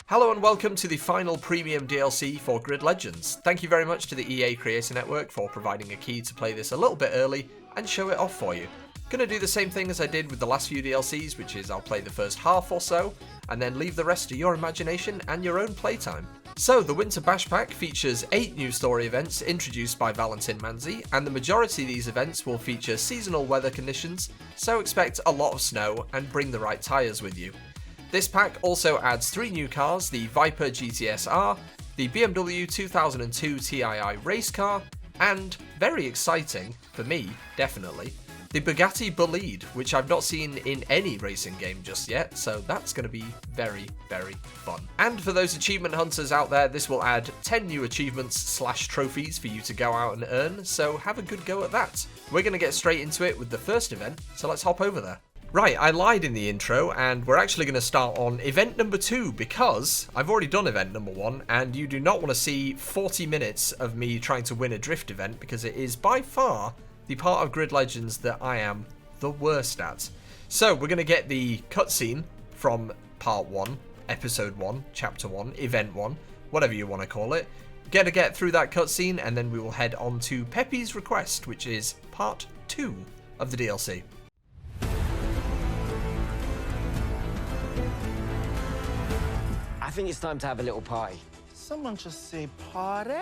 Hello and welcome to the final premium DLC for Grid Legends. Thank you very much to the EA Creator Network for providing a key to play this a little bit early and show it off for you. Gonna do the same thing as I did with the last few DLCs, which is I'll play the first half or so, and then leave the rest to your imagination and your own playtime. So, the Winter Bash Pack features 8 new story events introduced by Valentin Manzi, and the majority of these events will feature seasonal weather conditions, so expect a lot of snow and bring the right tyres with you. This pack also adds 3 new cars, the Viper GTS R, the BMW 2002 Tii race car, and, very exciting, for me, definitely, the Bugatti Bolide, which I've not seen in any racing game just yet, so that's going to be very, very fun. And for those achievement hunters out there, this will add 10 new achievements / trophies for you to go out and earn, so have a good go at that. We're going to get straight into it with the first event, so let's hop over there. Right, I lied in the intro, and we're actually going to start on event number 2, because I've already done event number 1, and you do not want to see 40 minutes of me trying to win a drift event, because it is by far the part of Grid Legends that I am the worst at. So, we're going to get the cutscene from part 1, episode 1, chapter 1, event 1, whatever you want to call it. Get through that cutscene, and then we will head on to Pepe's Request, which is part 2 of the DLC. I think it's time to have a little party. Someone just say party.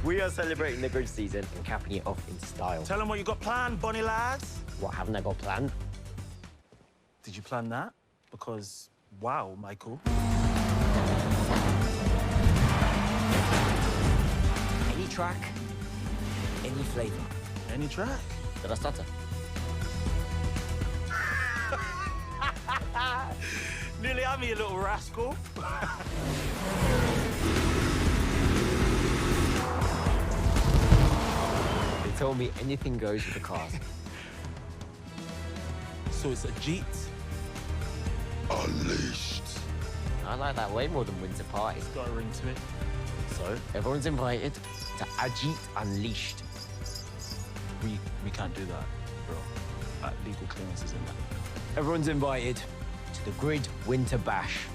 We are celebrating the grid season and capping it off in style. Tell them what you got planned, bunny lads. What haven't I got planned? Did you plan that? Because, wow, Michael. Any track, any flavour. Any track? Did I stutter? Nearly had me, you little rascal. They told me anything goes with the cars. So it's a Jeet? Unleashed. I like that way more than Winter Party. It's got a ring to it. So? Everyone's invited to Ajit Unleashed. We can't do that, bro. Legal clearances in that. Everyone's invited to the Grid Winter Bash.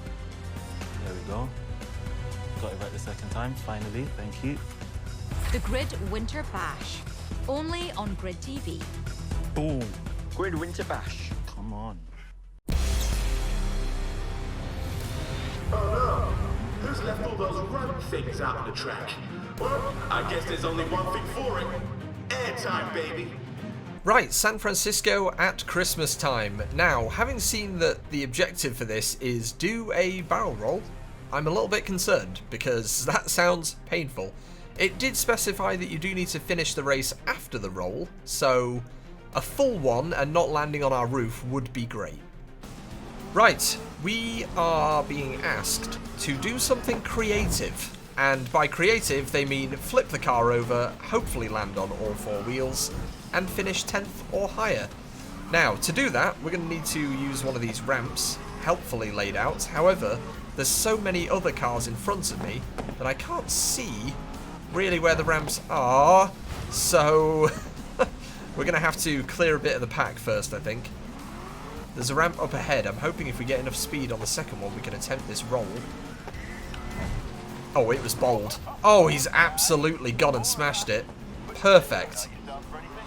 There we go. Got it right the second time, finally. Thank you. The Grid Winter Bash. Only on Grid TV. Boom. Grid Winter Bash. Come on. Oh no! Who's left all those rope things out on the track? Well, I guess there's only one thing for it. Airtime, baby. Right, San Francisco at Christmas time. Now, having seen that the objective for this is do a barrel roll, I'm a little bit concerned, because that sounds painful. It did specify that you do need to finish the race after the roll, so a full one and not landing on our roof would be great. Right, we are being asked to do something creative, and by creative they mean flip the car over, hopefully land on all 4 wheels, and finish 10th or higher. Now, to do that, we're going to need to use one of these ramps, helpfully laid out. However, there's so many other cars in front of me that I can't see really where the ramps are, so we're going to have to clear a bit of the pack first, I think. There's a ramp up ahead. I'm hoping if we get enough speed on the second one, we can attempt this roll. Oh, it was bold. Oh, he's absolutely gone and smashed it. Perfect.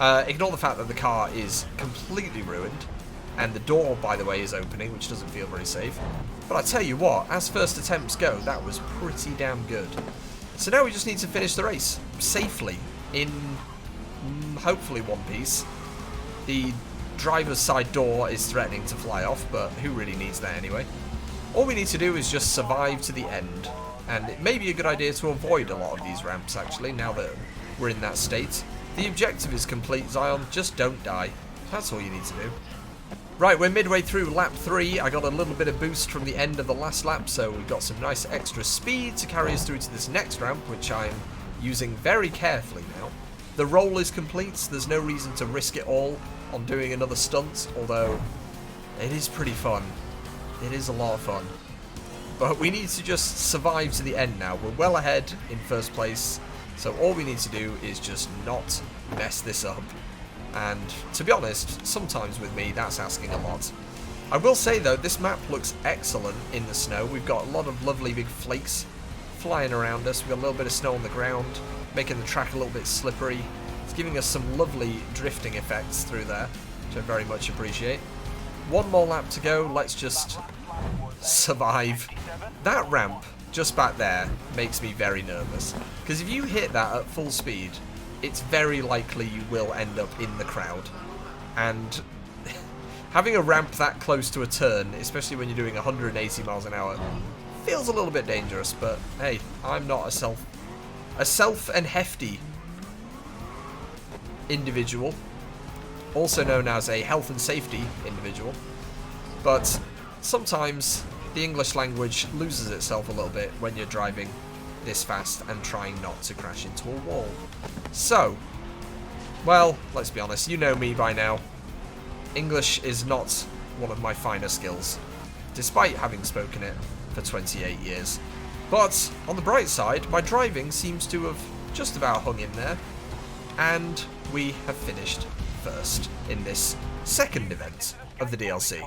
Ignore the fact that the car is completely ruined, and the door, by the way, is opening, which doesn't feel very safe. But I tell you what, as first attempts go, that was pretty damn good. So now we just need to finish the race safely in hopefully one piece. The driver's side door is threatening to fly off, but who really needs that anyway? All we need to do is just survive to the end, and it may be a good idea to avoid a lot of these ramps, actually, now that we're in that state. The objective is complete, Zion. Just don't die. That's all you need to do. Right, we're midway through lap 3. I got a little bit of boost from the end of the last lap, so we've got some nice extra speed to carry us through to this next ramp, which I'm using very carefully now. The roll is complete, so there's no reason to risk it all on doing another stunt, although it is pretty fun. It is a lot of fun. But we need to just survive to the end now. We're well ahead in first place. So all we need to do is just not mess this up. And to be honest, sometimes with me, that's asking a lot. I will say though, this map looks excellent in the snow. We've got a lot of lovely big flakes flying around us. We've got a little bit of snow on the ground, making the track a little bit slippery. It's giving us some lovely drifting effects through there, which I very much appreciate. One more lap to go. Let's just survive. That ramp just back there makes me very nervous, because if you hit that at full speed, it's very likely you will end up in the crowd. And having a ramp that close to a turn, especially when you're doing 180 miles an hour, feels a little bit dangerous. But hey, I'm not a self and hefty individual, also known as a health and safety individual. But sometimes the English language loses itself a little bit when you're driving this fast and trying not to crash into a wall. So, well, let's be honest, you know me by now. English is not one of my finer skills, despite having spoken it for 28 years. But on the bright side, my driving seems to have just about hung in there, and we have finished first in this second event of the DLC.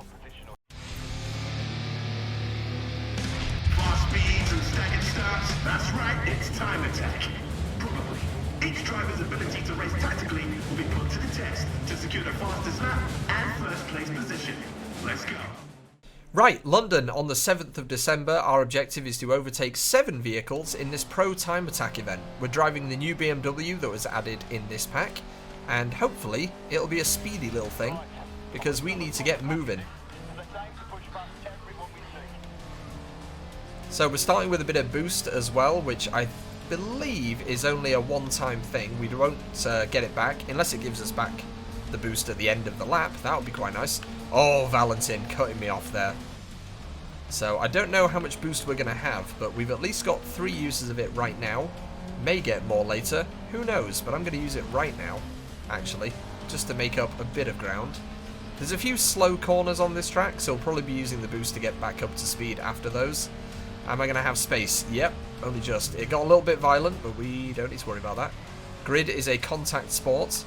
Fast speeds and staggered starts. That's right, it's time attack. Probably. Each driver's ability to race tactically will be put to the test to secure the fastest lap and first place position. Let's go. Right, London on the 7th of December. Our objective is to overtake 7 vehicles in this pro time attack event. We're driving the new BMW that was added in this pack, and hopefully it'll be a speedy little thing, because we need to get moving. So we're starting with a bit of boost as well, which I believe is only a one-time thing. We won't get it back unless it gives us back the boost at the end of the lap. That would be quite nice. Oh, Valentin cutting me off there. So I don't know how much boost we're going to have, but we've at least got 3 uses of it right now. May get more later, who knows, but I'm going to use it right now, actually, just to make up a bit of ground. There's a few slow corners on this track, so we'll probably be using the boost to get back up to speed after those. Am I going to have space? Yep, only just. It got a little bit violent, but we don't need to worry about that. Grid is a contact sport,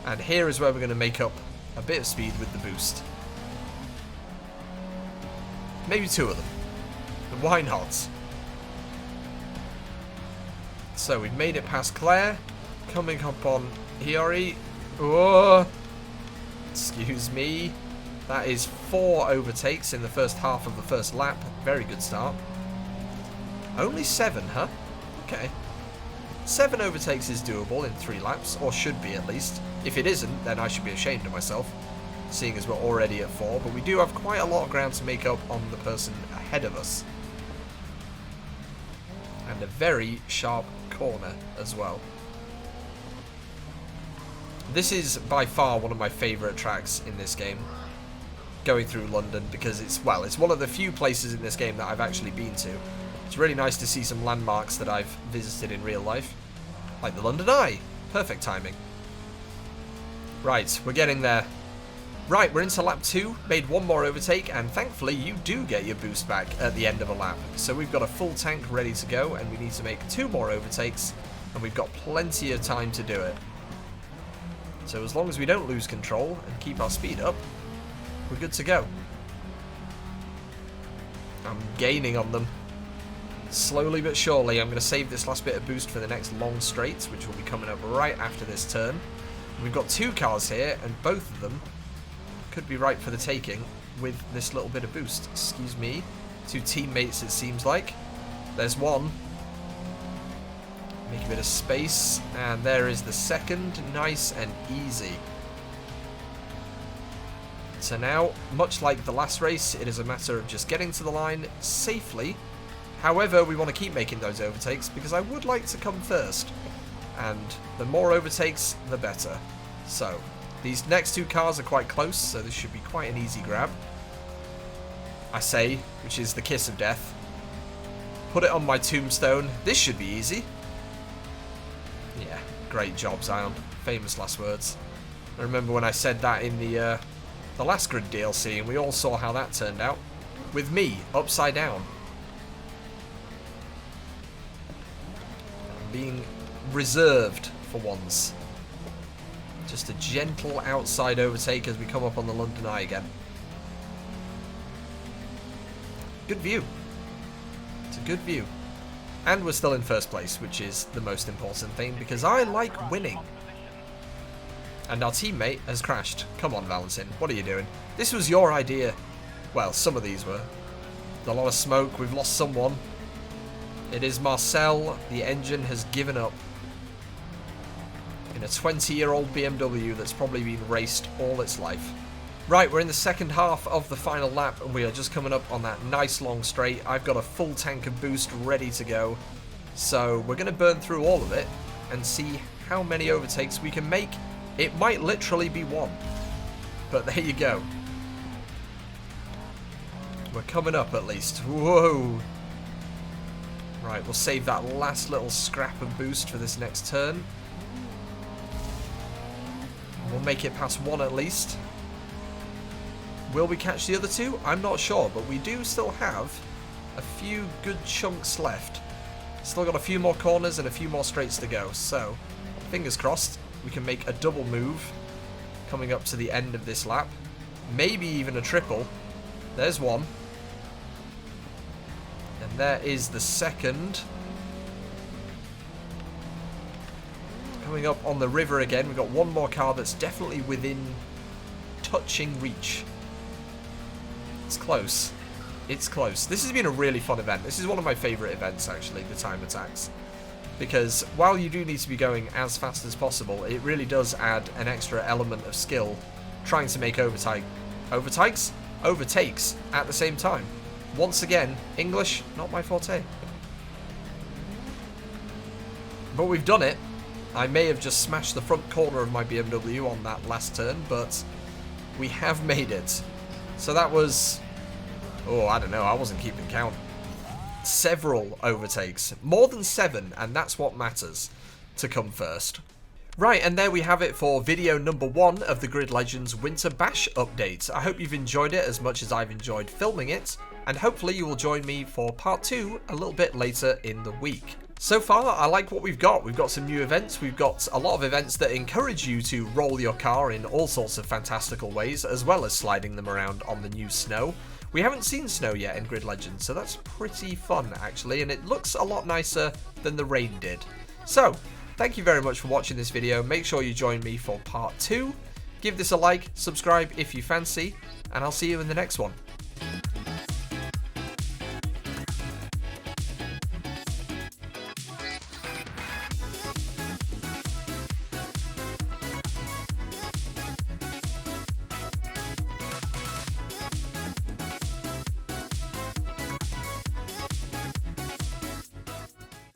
and here is where we're going to make up a bit of speed with the boost. Maybe 2 of them. Why not? So we've made it past Claire. Coming up on Hiyori. Oh, excuse me. That is 4 overtakes in the first half of the first lap. Very good start. Only 7, huh? Okay. 7 overtakes is doable in 3 laps, or should be at least. If it isn't, then I should be ashamed of myself, seeing as we're already at 4, but we do have quite a lot of ground to make up on the person ahead of us. And a very sharp corner as well. This is by far one of my favourite tracks in this game, going through London, because it's one of the few places in this game that I've actually been to. It's really nice to see some landmarks that I've visited in real life, like the London Eye. Perfect timing. Right, we're getting there. Right, we're into lap 2, made 1 more overtake, and thankfully you do get your boost back at the end of a lap. So we've got a full tank ready to go, and we need to make 2 more overtakes, and we've got plenty of time to do it. So as long as we don't lose control and keep our speed up, we're good to go. I'm gaining on them. Slowly but surely. I'm going to save this last bit of boost for the next long straight, which will be coming up right after this turn. We've got 2 cars here, and both of them could be ripe for the taking with this little bit of boost. Excuse me. 2 teammates, it seems like. There's one. Make a bit of space, and there is the second. Nice and easy. So now, much like the last race, it is a matter of just getting to the line safely. However, we want to keep making those overtakes because I would like to come first. And the more overtakes, the better. So, these next 2 cars are quite close, so this should be quite an easy grab. I say, which is the kiss of death. Put it on my tombstone. This should be easy. Yeah, great job, Zion. Famous last words. I remember when I said that in the last Grid DLC, and we all saw how that turned out. With me, upside down. I'm being reserved for once. Just a gentle outside overtake as we come up on the London Eye again. Good view. It's a good view. And we're still in first place, which is the most important thing, because I like winning. And our teammate has crashed. Come on, Valentin, what are you doing? This was your idea. Well, some of these were. A lot of smoke, we've lost someone. It is Marcel, the engine has given up. In a 20-year-old BMW that's probably been raced all its life. Right, we're in the second half of the final lap, and we are just coming up on that nice long straight. I've got a full tank of boost ready to go. So we're going to burn through all of it and see how many overtakes we can make. It might literally be one. But there you go. We're coming up at least. Whoa. Right, we'll save that last little scrap of boost for this next turn. We'll make it past one at least. Will we catch the other two? I'm not sure, but we do still have a few good chunks left. Still got a few more corners and a few more straights to go, so fingers crossed we can make a double move coming up to the end of this lap. Maybe even a triple. There's one. And there is the second. Coming up on the river again, we've got one more car that's definitely within touching reach. It's close. It's close. This has been a really fun event. This is one of my favourite events, actually, the time attacks. Because while you do need to be going as fast as possible, it really does add an extra element of skill trying to make overtakes at the same time. Once again, English, not my forte. But we've done it. I may have just smashed the front corner of my BMW on that last turn, but we have made it. So that was, oh, I don't know, I wasn't keeping count. Several overtakes, more than 7, and that's what matters to come first. Right, and there we have it for video number 1 of the Grid Legends Winter Bash update. I hope you've enjoyed it as much as I've enjoyed filming it, and hopefully you will join me for part 2 a little bit later in the week. So far, I like what we've got. We've got some new events. We've got a lot of events that encourage you to roll your car in all sorts of fantastical ways, as well as sliding them around on the new snow. We haven't seen snow yet in Grid Legends, so that's pretty fun, actually, and it looks a lot nicer than the rain did. So, thank you very much for watching this video. Make sure you join me for part 2. Give this a like, subscribe if you fancy, and I'll see you in the next one.